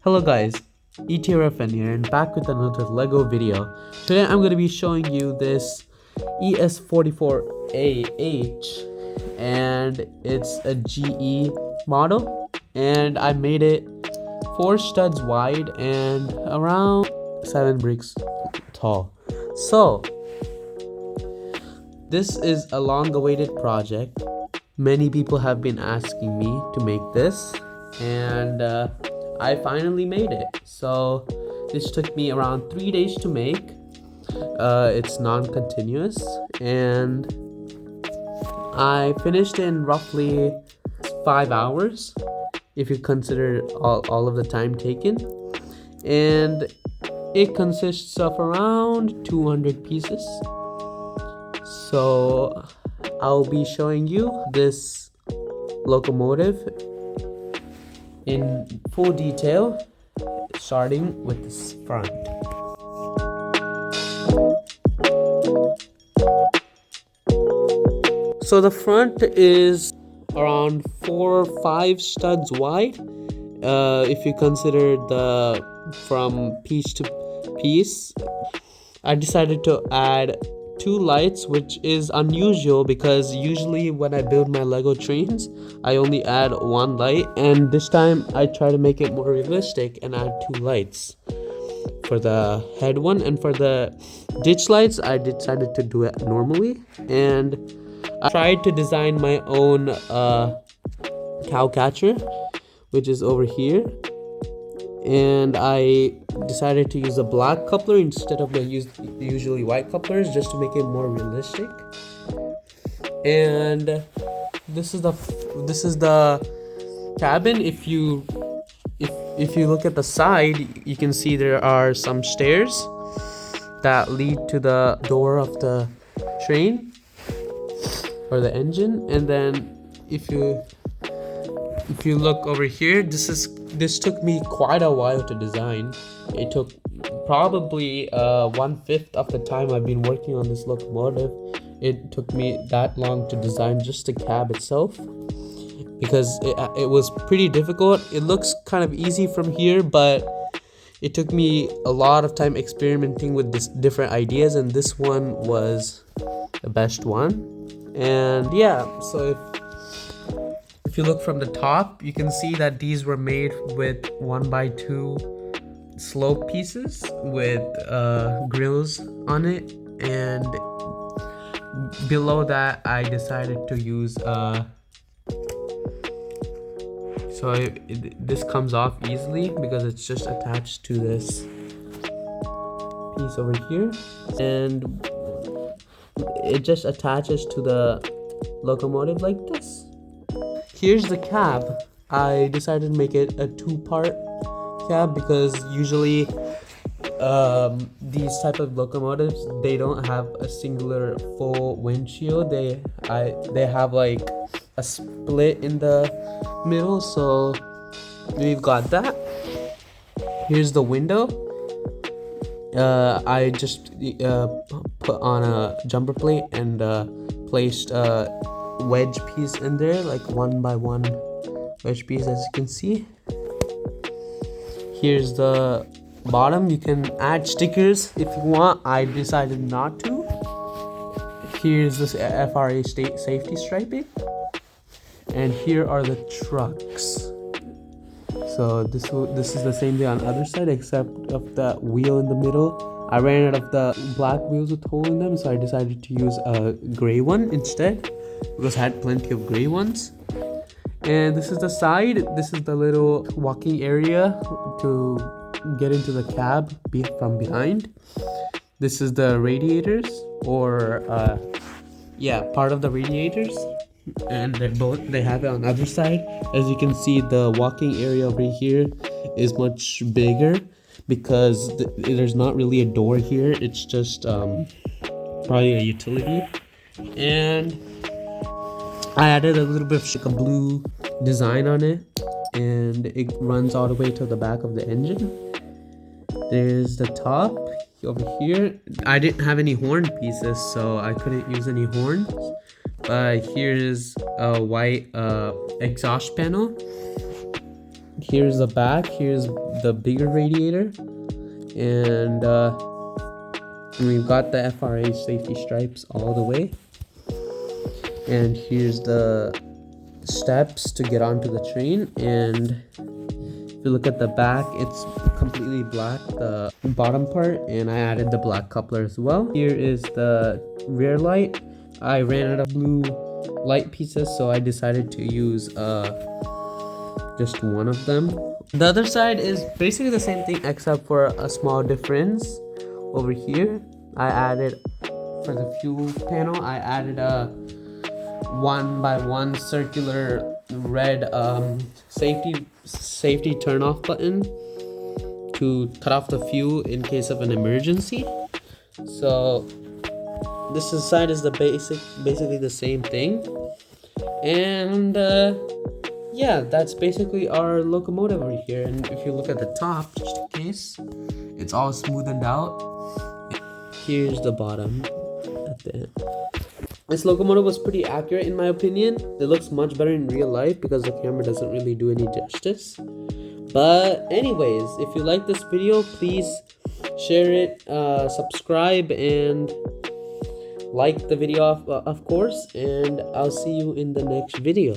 Hello guys, ETRFN here and back with another LEGO video. Today I'm going to be showing you this ES44AH and it's a GE model and I made it 4 studs wide and around 7 bricks tall. So this is a long awaited project. Many people have been asking me to make this and I finally made it. So this took me around 3 days to make. It's non-continuous and I finished in roughly 5 hours if you consider all of the time taken, and it consists of around 200 pieces. So I'll be showing you this locomotive in full detail, starting with this front. So the front is around 4 or 5 studs wide. If you consider the from piece to piece, I decided to add 2 lights, which is unusual because usually when I build my Lego trains, I only add 1 light, and this time I try to make it more realistic and add 2 lights for the head one, and for the ditch lights I decided to do it normally. And I tried to design my own cow catcher, which is over here, and I decided to use a black coupler instead of the usually white couplers, just to make it more realistic. And this is the cabin. If you look at the side, you can see there are some stairs that lead to the door of the train or the engine. And then if you look over here, this took me quite a while to design. It took probably 1/5 of the time I've been working on this locomotive. It took me that long to design just the cab itself, because it was pretty difficult. It looks kind of easy from here, but it took me a lot of time experimenting with this different ideas, and this one was the best one. And yeah, so if you look from the top, you can see that these were made with 1x2 slope pieces with grills on it, and below that I decided to use this comes off easily because it's just attached to this piece over here, and it just attaches to the locomotive like this. Here's the cab. I decided to make it a 2-part cab because usually these type of locomotives, they don't have a singular full windshield. They have like a split in the middle, so we've got that. Here's the window. I just put on a jumper plate and placed a wedge piece in there, like 1x1 wedge piece, as you can see. Here's the bottom. You can add stickers if you want. I decided not to. Here's this FRA safety striping, and here are the trucks. So this is the same thing on the other side, except of the wheel in the middle. I ran out of the black wheels with hole in them, so I decided to use a gray one instead, because I had plenty of gray ones. And this is the side. This is the little walking area to get into the cab from behind. This is the radiators, or part of the radiators, and they have it on the other side. As you can see, the walking area over here is much bigger because there's not really a door here. It's just probably a utility. And I added a little bit of like a blue design on it, and it runs all the way to the back of the engine. There's the top over here. I didn't have any horn pieces, so I couldn't use any horns. Here's a white exhaust panel. here's the back, here's the bigger radiator, and we've got the FRA safety stripes all the way. And here's the steps to get onto the train, and if you look at the back, it's completely black, the bottom part, and I added the black coupler as well. Here is the rear light. I ran out of blue light pieces, so I decided to use just one of them. The other side is basically the same thing except for a small difference. Over here, I added, for the fuel panel, I added a 1x1 circular red safety turn off button to cut off the fuel in case of an emergency. So this side is the basically the same thing, and yeah, that's basically our locomotive over here. And if you look at the top, just in case, it's all smoothened out. Here's the bottom at the end. This locomotive was pretty accurate in my opinion. It looks much better in real life because the camera doesn't really do any justice. But anyways, if you like this video, please share it, subscribe, and like the video of course, and I'll see you in the next video.